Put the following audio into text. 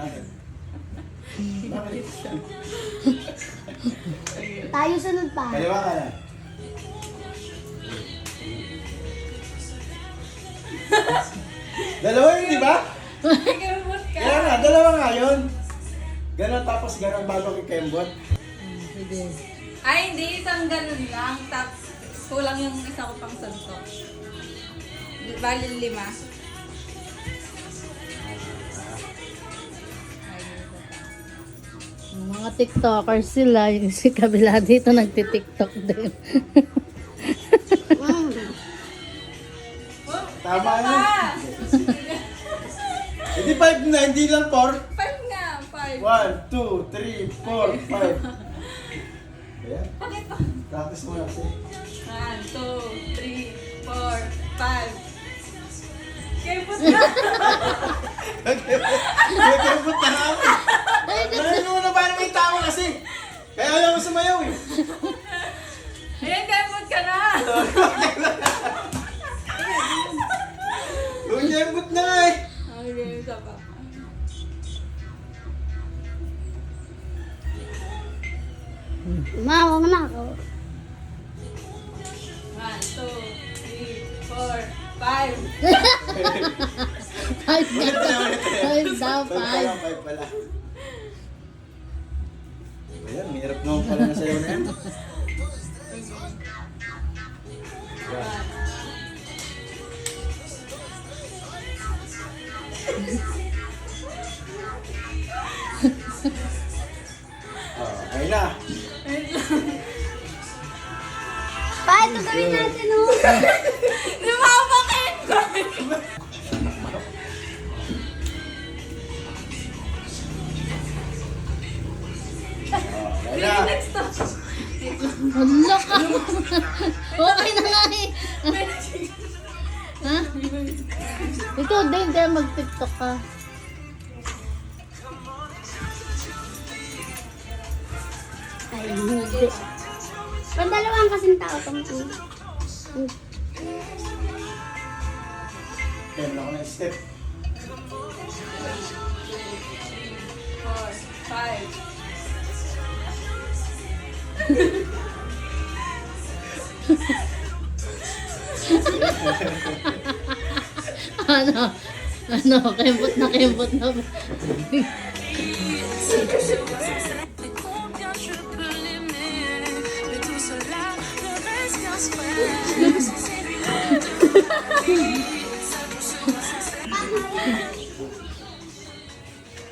Bakit? Bakit? Tayo sunod pa. Kaliwa ka na. Dalawa yun, di ba? Kikimot ka. Kaya nga, dalawa nga yun. Ganon tapos ganon bago kikembot. Sige. Ay, hindi. Isang ganun lang. Tapos, kulang yung isa ko pang suntok. Bali 5. Ay, Yung mga TikTokers sila, yung si kabila dito nagti-TikTok din. oh, Tama ito yun. pa. Hindi 5 na, hindi lang 4. 5 nga. 5. 1, 2, 3, 4, 5. Ayan. Bakit pa? Practice mo na kasi. 1, 2, 3, 4, 5. Kipot na. Nagkembot na ako. Dahil mo na parang may tao kasi. Kaya ayaw mo sumayaw eh. Ayan, kipot ka na. Nagkembot na nga eh. Okay, isa pa. Ma, wag na ako. 1, 2, 3, 4, 5. Five na Ulit na, daw. ulit na. Five daw, 5 pala, five. 5 pala. Ayan, mahirap naman pala na sayaw na yan. Okay na. Pa, ito gawin natin, oh. Lumabakit ko. Okay na. Next to. Hala ka. Okay na nga eh. Ha? Ikaw din, kaya mag-TikTok ka. Ay, hindi. Pandalawang kasing tao tong Okay, wala ko na step. 4, 5. Ano? Ano? Kembot na kembot na.